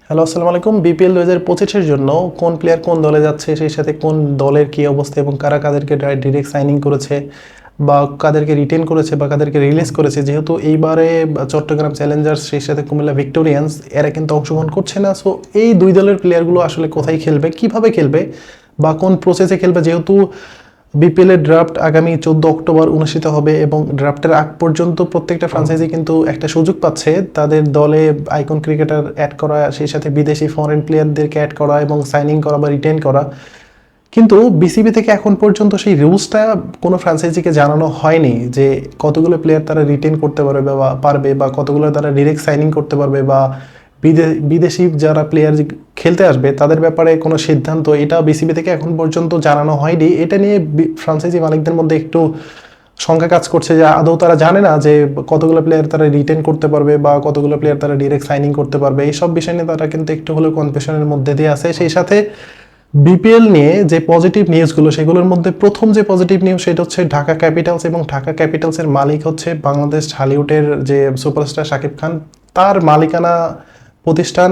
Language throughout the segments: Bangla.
হ্যালো, আসসালামু আলাইকুম। বিপিএল 2025-এর জন্য কোন প্লেয়ার কোন দলে যাচ্ছে, সেই সাথে কোন দলের কী অবস্থা এবং কারা কাদেরকে ডিরেক্ট সাইনিং করেছে বা কাদেরকে রিটেন করেছে বা কাদেরকে রিলিজ করেছে। যেহেতু এইবারে চট্টগ্রাম চ্যালেঞ্জার্স সেই সাথে কুমিল্লা ভিক্টোরিয়ান্স এরা কিন্তু অংশগ্রহণ করছে না। সো এই দুই দলের প্লেয়ারগুলো আসলে কোথায় খেলবে, কিভাবে খেলবে বা কোন প্রসেসে খেলবে, যেহেতু বিপিএল এর ড্রাফট আগামী 14 অক্টোবর অনুষ্ঠিত হবে এবং ড্রাফটের আগ পর্যন্ত প্রত্যেকটা ফ্রাঞ্চাইজি কিন্তু একটা সুযোগ পাচ্ছে তাদের দলে আইকন ক্রিকেটার অ্যাড করা, সেই সাথে বিদেশি ফরেন প্লেয়ারদেরকে অ্যাড করা এবং সাইনিং করা বা রিটেন করা। কিন্তু বিসিবি থেকে এখন পর্যন্ত সেই রুলসটা কোনো ফ্রাঞ্চাইজিকে জানানো হয়নি যে কতগুলো প্লেয়ার তারা রিটেন করতে পারবে বা কতগুলো তারা ডিরেক্ট সাইনিং করতে পারবে বা বিদেশি যারা প্লেয়ার খেলতে আসবে তাদের ব্যাপারে কোনো সিদ্ধান্ত এটা বিসিবি থেকে এখন পর্যন্ত জানানো হয়নি। এটা নিয়ে ফ্রাঞ্চাইজি মালিকদের মধ্যে একটু শঙ্কা কাজ করছে যে আদৌ তারা জানে না যে কতগুলো প্লেয়ার তারা রিটেন করতে পারবে বা কতগুলো প্লেয়ার তারা ডিরেক্ট সাইনিং করতে পারবে। এইসব বিষয় নিয়ে তারা কিন্তু একটু হলেও কনফিউশনের মধ্যে দিয়ে আছে। সেই সাথে বিপিএল নিয়ে যে পজিটিভ নিউজগুলো, সেগুলোর মধ্যে প্রথম যে পজিটিভ নিউজ সেটা হচ্ছে ঢাকা ক্যাপিটালস, এবং ঢাকা ক্যাপিটালসের মালিক হচ্ছে বাংলাদেশ হলিউডের যে সুপারস্টার শাকিব খান। তার মালিকানা প্রতিষ্ঠান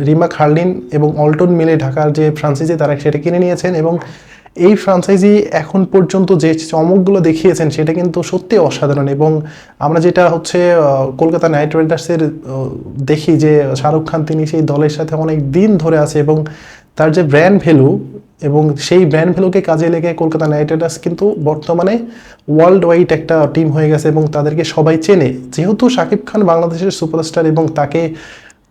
রিমাক হার্লিন এবং অল্টন মিলে ঢাকার যে ফ্রাঞ্চাইজি তারা সেটা কিনে নিয়েছেন, এবং এই ফ্রাঞ্চাইজি এখন পর্যন্ত যে চমকগুলো দেখিয়েছেন সেটা কিন্তু সত্যি অসাধারণ। এবং আমরা যেটা হচ্ছে কলকাতা নাইট রাইডার্সের দেখি যে শাহরুখ খান তিনি সেই দলের সাথে অনেক দিন ধরে আছে এবং তার যে ব্র্যান্ড ভ্যালু, এবং সেই ব্র্যান্ড ভ্যালুকে কাজে লেগে কলকাতা নাইট রাইডার্স কিন্তু বর্তমানে ওয়ার্ল্ড ওয়াইড একটা টিম হয়ে গেছে এবং তাদেরকে সবাই চেনে। যেহেতু শাকিব খান বাংলাদেশের সুপারস্টার এবং তাকে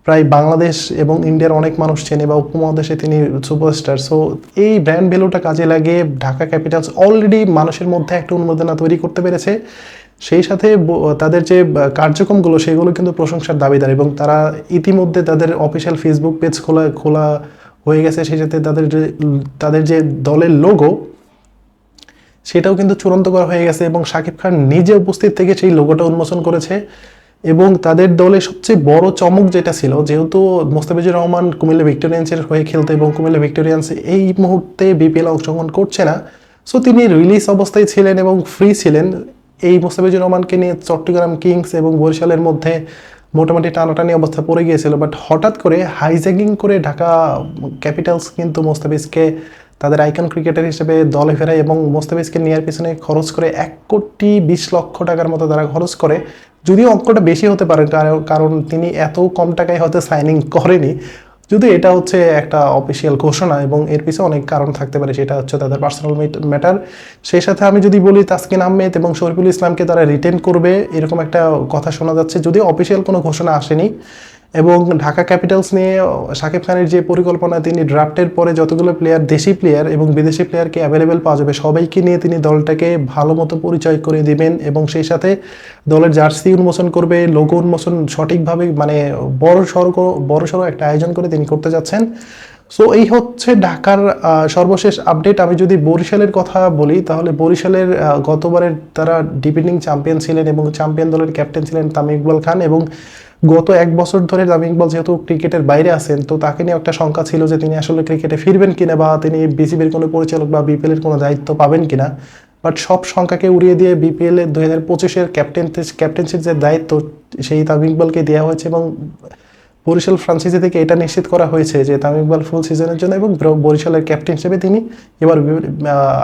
প্রায় বাংলাদেশ এবং ইন্ডিয়ার অনেক মানুষ চেনে বা উপমহাদেশে তিনি সুপারস্টার, সো এই ব্র্যান্ড ভ্যালুটা কাজে লাগিয়ে ঢাকা ক্যাপিটালস অলরেডি মানুষের মধ্যে একটা উন্মাদনা তৈরি করতে পেরেছে। সেই সাথে তাদের যে কার্যক্রমগুলো সেগুলো কিন্তু প্রশংসার দাবিদার, এবং তারা ইতিমধ্যে তাদের অফিসিয়াল ফেসবুক পেজ খোলা হয়ে গেছে। সেই সাথে তাদের যে দলের লোগো সেটাও কিন্তু চূড়ান্ত করা হয়ে গেছে এবং শাকিব খান নিজে উপস্থিত থেকে সেই লোগোটা উন্মোচন করেছে। এবং তাদের দলে সবচেয়ে বড় চমক যেটা ছিল, যেহেতু মোস্তাফিজুর রহমান কুমিল্লা ভিক্টোরিয়ান্সের হয়ে খেলতে এবং কুমিল্লা ভিক্টোরিয়ান্স এই মুহূর্তে বিপিএল অংশগ্রহণ করছে না, সো তিনি রিলিজ অবস্থায় ছিলেন এবং ফ্রি ছিলেন। এই মোস্তাফিজুর রহমানকে নিয়ে চট্টগ্রাম কিংস এবং বরিশালের মধ্যে মোটামুটি টানাটানি অবস্থা পড়ে গিয়েছিল, বাট হঠাৎ করে হাইজ্যাকিং করে ঢাকা ক্যাপিটালস কিন্তু মোস্তাফিজকে তাদের আইকন ক্রিকেটার হিসেবে দলে ফেরায় এবং মোস্তাফিজকে নেওয়ার পিছনে খরচ করে 1,20,00,000 মতো তারা খরচ করে। যদিও অঙ্কটা বেশি হতে পারে, কারণ তিনি এত কম টাকায় হয়তো সাইনিং করেনি, যদি এটা হচ্ছে একটা অফিসিয়াল ঘোষণা এবং এর পিছনে অনেক কারণ থাকতে পারে, সেটা হচ্ছে তাদের পার্সোনাল ম্যাটার। সেই সাথে আমি যদি বলি তাসকিন আহমেদ এবং শরীফুল ইসলামকে তারা রিটেন করবে এরকম একটা কথা শোনা যাচ্ছে, যদিও অফিসিয়াল কোনো ঘোষণা আসেনি। এবং ঢাকা ক্যাপিটালস নিয়ে শাকিব খানের যে পরিকল্পনা, তিনি ড্রাফটের পরে যতগুলো প্লেয়ার, দেশি প্লেয়ার এবং বিদেশি প্লেয়ারকে অ্যাভেলেবেল পাওয়া যাবে সবাইকে নিয়ে তিনি দলটাকে ভালো মতো পরিচয় করে দিবেন এবং সেই সাথে দলের জার্সি উন্মোচন করবে, লোগো উন্মোচন সঠিকভাবে মানে বড়সড় একটা আয়োজন করে তিনি করতে যাচ্ছেন। সো এই হচ্ছে ঢাকার সর্বশেষ আপডেট। আমি যদি বরিশালের কথা বলি তাহলে বরিশালের গতবারের তারা ডিফেন্ডিং চ্যাম্পিয়ন ছিলেন এবং চ্যাম্পিয়ন দলের ক্যাপ্টেন ছিলেন তামিম ইকবাল খান, এবং গত 1 বছর ধরে তামিম ইকবাল যেহেতু ক্রিকেটের বাইরে আছেন, তো তাকে নিয়ে একটা শঙ্কা ছিল যে তিনি আসলে ক্রিকেটে ফিরবেন কিনা বা তিনি বিসিবির কোনো পরিচালক বা বিপিএল এর কোনো দায়িত্ব পাবেন কিনা। বাট সব শঙ্কাকে উড়িয়ে দিয়ে বিপিএল এর 2025-এর ক্যাপ্টেন্সির যে দায়িত্ব সেই তামিম ইকবালকে দেওয়া হয়েছে এবং বরিশাল ফ্রাঞ্চাইজি থেকে এটা নিশ্চিত করা হয়েছে যে তামিম ইকবাল ফুল সিজনের জন্য এবং বরিশালের ক্যাপ্টেন হিসেবে তিনি এবার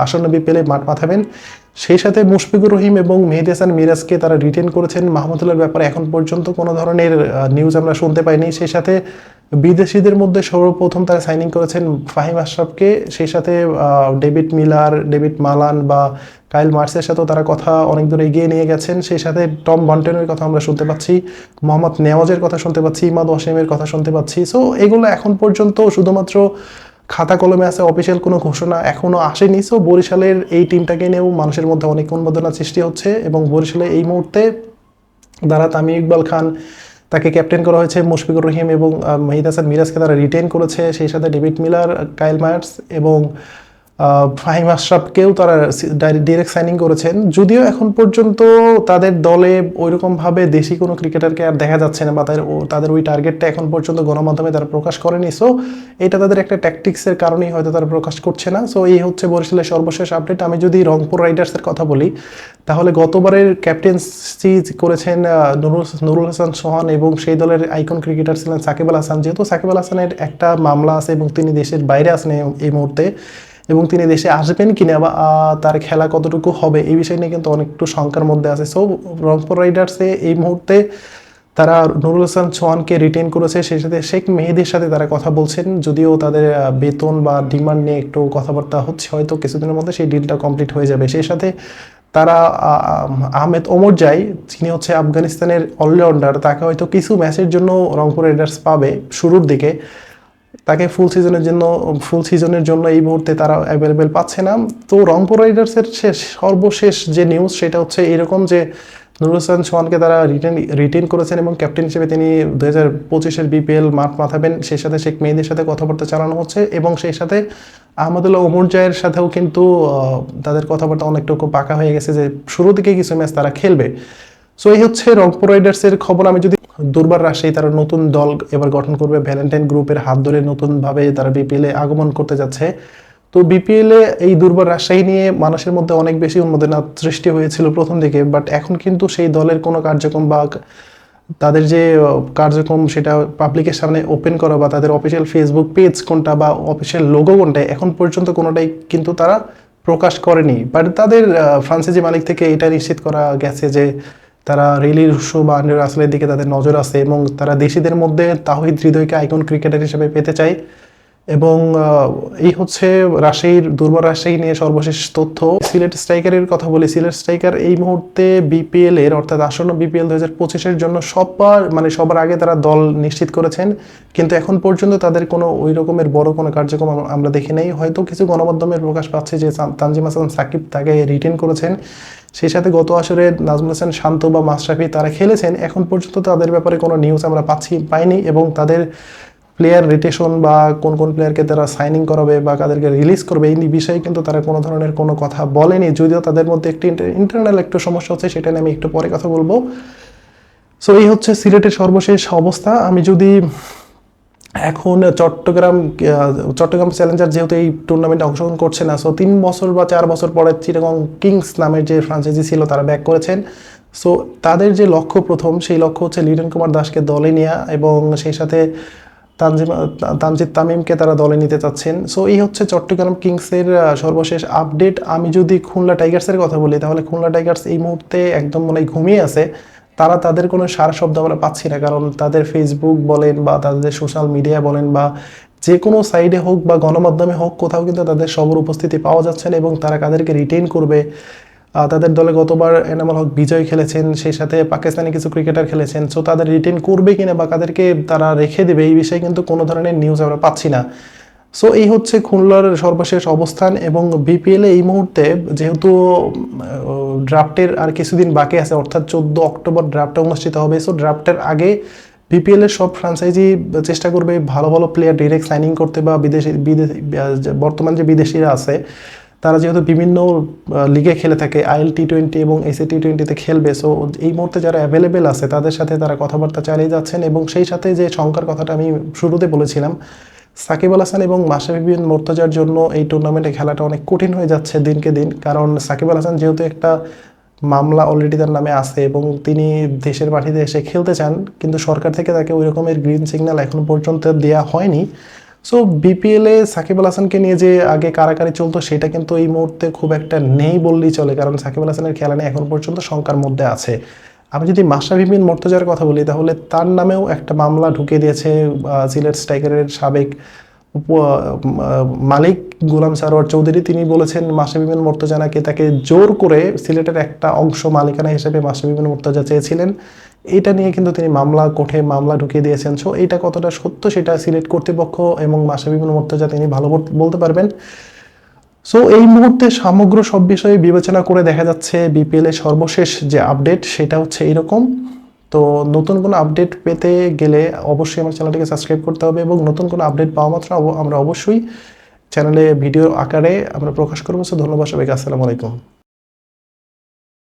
আসন্ন বিপিএলে মাঠ মাথাবেন। সেই সাথে মুশফিকুর রহিম এবং মেহেদী হাসান মিরাজকে তারা রিটেন করেছেন। মাহমুদুল্লাহর ব্যাপারে এখন পর্যন্ত কোনো ধরনের নিউজ আমরা শুনতে পাইনি। সেই সাথে বিদেশিদের মধ্যে সর্বপ্রথম তারা সাইনিং করেছেন ফাহিম আশরাফকে, সেই সাথে ডেভিড মিলার, ডেভিড মালান বা কাইল মার্সের সাথেও তারা কথা অনেক দূর এগিয়ে নিয়ে গেছেন। সেই সাথে টম বন্টেনের কথা আমরা শুনতে পাচ্ছি, মোহাম্মদ নেওয়াজের কথা শুনতে পাচ্ছি, ইমাদ ওয়াসিমের কথা শুনতে পাচ্ছি। সো এগুলো এখন পর্যন্ত শুধুমাত্র খাতা কলমে আছে, অফিসিয়াল কোনো ঘোষণা এখনও আসেনি। সো বরিশালের এই টিমটাকে নিয়েও মানুষের মধ্যে অনেক উন্মাদনা সৃষ্টি হচ্ছে এবং বরিশালে এই মুহূর্তে যারা তামিম ইকবাল খান তাকে ক্যাপ্টেন করা হয়েছে, মুশফিকুর রহিম এবং মেহেদী হাসান মিরাজকে তারা রিটেন করেছে, সেই সাথে ডেভিড মিলার, কাইল মার্স এবং ফাহিম আশরাফকেও তারা ডিরেক্ট সাইনিং করেছেন। যদিও এখন পর্যন্ত তাদের দলে ওইরকমভাবে দেশি কোনো ক্রিকেটারকে আর দেখা যাচ্ছে না, বা তাদের ওই টার্গেটটা এখন পর্যন্ত গণমাধ্যমে তারা প্রকাশ করেনি। সো এটা তাদের একটা ট্যাকটিক্সের কারণেই হয়তো তারা প্রকাশ করছে না। সো এই হচ্ছে বরিশালের সর্বশেষ আপডেট। আমি যদি রংপুর রাইডার্সের কথা বলি, তাহলে গতবারের ক্যাপ্টেন্সি করেছেন নুরুল হাসান সোহান, এবং সেই দলের আইকন ক্রিকেটার ছিলেন সাকিব আল হাসান। যেহেতু সাকিব আল হাসানের একটা মামলা আছে এবং তিনি দেশের বাইরে আছেন এই মুহূর্তে, এবং তিনি দেশে আসবেন কিনা বা তার খেলা কতটুকু হবে এই বিষয় নিয়ে কিন্তু অনেকটু শঙ্কার মধ্যে আছে। সো রংপুর রাইডার্সে এই মুহূর্তে তারা নুরুল হাসান সোহানকে রিটেন করেছে, সেই সাথে শেখ মেহেদির সাথে তারা কথা বলছেন। যদিও তাদের বেতন বা ডিমান্ড নিয়ে একটু কথাবার্তা হচ্ছে, হয়তো কিছুদিনের মধ্যে সেই ডিলটা কমপ্লিট হয়ে যাবে। সেই সাথে তারা আহমেদ ওমর জাই, যিনি হচ্ছে আফগানিস্তানের অলরাউন্ডার, তাকে হয়তো কিছু ম্যাচের জন্য রংপুর রাইডার্স পাবে শুরুর দিকে। তাকে ফুল সিজনের জন্য এই মুহূর্তে তারা অ্যাভেলেবেল পাচ্ছে না। তো রংপুর রাইডার্সের সর্বশেষ যে নিউজ সেটা হচ্ছে এরকম যে নুরুল হাসান সোহানকে তারা রিটেন করেছেন এবং ক্যাপ্টেন হিসেবে তিনি 2025-এর বিপিএল মাঠ মাথাবেন। সেই সাথে শেখ মেহেদির সাথে কথাবার্তা চালানো হচ্ছে, এবং সেই সাথে আহমদুল্লাহ ওমর জায়ের সাথেও কিন্তু তাদের কথাবার্তা অনেকটুকু পাকা হয়ে গেছে যে শুরু থেকে কিছু ম্যাচ তারা খেলবে। সো এই হচ্ছে রংপুর রাইডার্সের খবর। আমি যদি দুর্বার রাজশাহী তারা নতুন দল এবার গঠন করবে, ভ্যালেন্টাইন গ্রুপের হাত ধরে নতুনভাবে তারা বিপিএলে আগমন করতে যাচ্ছে। তো বিপিএলে এই দুর্বার রাজশাহী নিয়ে মানুষের মধ্যে অনেক বেশি উন্মাদনা সৃষ্টি হয়েছিল প্রথম দিকে, বাট এখন কিন্তু সেই দলের কোনো কার্যক্রম বা তাদের যে কার্যক্রম সেটা পাবলিকের সামনে ওপেন করা, বা তাদের অফিসিয়াল ফেসবুক পেজ কোনটা বা অফিসিয়াল লোগো কোনটা, এখন পর্যন্ত কোনোটাই কিন্তু তারা প্রকাশ করেনি। বাট তাদের ফ্রান্সাইজি মালিক থেকে এটা নিশ্চিত করা গেছে যে তারা রিলি রুশো বা আন্ড্রে রাসেলের দিকে তাদের নজর আছে, এবং তারা দেশিদের মধ্যে তাওহিদ হৃদয়কে আইকন ক্রিকেটার হিসেবে পেতে চায়। এবং এই হচ্ছে দুর্বার রাজশাহী নিয়ে সর্বশেষ তথ্য। সিলেট স্ট্রাইকারের কথা বলি। সিলেট স্ট্রাইকার এই মুহূর্তে বিপিএল এর, অর্থাৎ আসন্ন বিপিএল 2025-এর জন্য সবার আগে তারা দল নিশ্চিত করেছেন, কিন্তু এখন পর্যন্ত তাদের কোনো ওই রকমের বড় কোনো কার্যক্রম আমরা দেখি নাই। হয়তো কিছু গণমাধ্যমের প্রকাশ পাচ্ছে যে তানজিম হাসান সাকিব তাকে রিটেন করেছেন, সেই সাথে গত আসরে নাজমুল হাসান শান্ত বা মাশরাফি তারা খেলেছেন। এখন পর্যন্ত তাদের ব্যাপারে কোনো নিউজ আমরা পাইনি, এবং তাদের প্লেয়ার রিটেশন বা কোন কোন প্লেয়ারকে তারা সাইনিং করাবে বা কাদেরকে রিলিজ করবে এই বিষয়ে কিন্তু তারা কোনো ধরনের কোনো কথা বলেনি। যদিও তাদের মধ্যে একটি ইন্টারনাল একটু সমস্যা হচ্ছে, সেটা নিয়ে আমি একটু পরে কথা বলবো। সো এই হচ্ছে সিলেটের সর্বশেষ অবস্থা। আমি যদি এখন চট্টগ্রাম চ্যালেঞ্জার যেহেতু এই টুর্নামেন্টে অংশগ্রহণ করছে না, সো 3 বছর বা 4 বছর পরে চিটাগং কিংস নামের যে ফ্রাঞ্চাইজি ছিল তারা ব্যাক করেছেন। সো তাদের যে লক্ষ্য প্রথম, সেই লক্ষ্য হচ্ছে লিটন কুমার দাসকে দলে নেওয়া, এবং সেই সাথে তানজিদ তামিমকে তারা দলে নিতে চাচ্ছেন। সো এই হচ্ছে চট্টগ্রাম কিংসের সর্বশেষ আপডেট। আমি যদি খুলনা টাইগার্সের কথা বলি, তাহলে খুলনা টাইগার্স এই মুহূর্তে একদম মনে হয় ঘুমিয়ে আছে। তাদের কোনো সারা শব্দ আমরা পাচ্ছি না, কারণ তাদের ফেসবুক বলেন বা তাদের সোশ্যাল মিডিয়া বলেন বা যে কোনো সাইডে হোক বা গণমাধ্যমে হোক, কোথাও কিন্তু তাদের সবর উপস্থিতি পাওয়া যাচ্ছে না, এবং তারা কাদেরকে রিটেইন করবে। তাদের দলে গতবার এনামুল হক বিজয় খেলেছেন, সেই সাথে পাকিস্তানি কিছু ক্রিকেটার খেলেছেন। সো তাদের রিটেন করবে কিনা বা কাদেরকে তারা রেখে দেবে এই বিষয়ে কিন্তু কোনো ধরনের নিউজ আমরা পাচ্ছি না। সো এই হচ্ছে খুলনার সর্বশেষ অবস্থান। এবং বিপিএলে এই মুহূর্তে যেহেতু ড্রাফটের আর কিছুদিন বাকি আছে, অর্থাৎ 14 অক্টোবর ড্রাফটটা অনুষ্ঠিত হবে। সো ড্রাফটের আগে বিপিএলের সব ফ্রাঞ্চাইজি চেষ্টা করবে ভালো ভালো প্লেয়ার ডিরেক্ট সাইনিং করতে, বা বর্তমান যে বিদেশিরা আছে তারা যেহেতু বিভিন্ন লিগে খেলে থাকে, আইএল টি20 এবং এসএ টি20তে খেলবে। সো এই মুহূর্তে যারা অ্যাভেলেবেল আছে তাদের সাথে তারা কথাবার্তা চালিয়ে যাচ্ছেন, এবং সেই সাথে যে শঙ্কার কথাটা আমি শুরুতে বলেছিলাম, সাকিব আল হাসান এবং মাশরাফি বিন মুর্তজার জন্য এই টুর্নামেন্টে খেলাটা অনেক কঠিন হয়ে যাচ্ছে দিনকে দিন। কারণ সাকিব আল হাসান যেহেতু একটা মামলা অলরেডি তার নামে আছে, এবং তিনি দেশের মাটিতে এসে খেলতে চান, কিন্তু সরকার থেকে তাকে ওই রকমের গ্রিন সিগন্যাল এখনো পর্যন্ত দেওয়া হয়নি। সো বিপিএলে সাকিব আল হাসানকে নিয়ে যে আগে কারাকারি চলতো সেটা কিন্তু এই মুহূর্তে খুব একটা নেই বললেই চলে, কারণ সাকিব আল হাসানের খেলা নিয়ে এখন পর্যন্ত শঙ্কার মধ্যে আছে। আমি যদি মাশরাফি বিন মুর্তজার কথা বলি, তাহলে তার নামেও একটা মামলা ঢুকিয়ে দিয়েছে সিলেট স্ট্রাইকারের সাবেক মালিক গোলাম সারোয়ার চৌধুরী। তিনি বলেছেন মাশরাফি বিন মুর্তজা নাকি তাকে জোর করে সিলেটের একটা অংশ মালিকানা হিসেবে মাশরাফি বিন মুর্তজা চেয়েছিলেন। এটা নিয়ে কিন্তু তিনি কোর্টে মামলা ঢুকিয়ে দিয়েছেন। সো এটা কতটা সত্য সেটা সিলেট কর্তৃপক্ষ এবং মাশরাফি বিন মুর্তজা তিনি ভালো বলতে পারবেন। সো এই মুহূর্তে সমগ্র সব বিষয়ে বিবেচনা করে দেখা যাচ্ছে বিপিএল এর সর্বশেষ যে আপডেট সেটা হচ্ছে এরকম। তো নতুন কোনো আপডেট পেতে গেলে অবশ্যই আমার চ্যানেলটিকে সাবস্ক্রাইব করতে হবে, এবং নতুন কোনো আপডেট পাওয়া মাত্র আমরা অবশ্যই চ্যানেলে ভিডিও আকারে আমরা প্রকাশ করবো। ধন্যবাদ সবাইকে, আসসালামু আলাইকুম।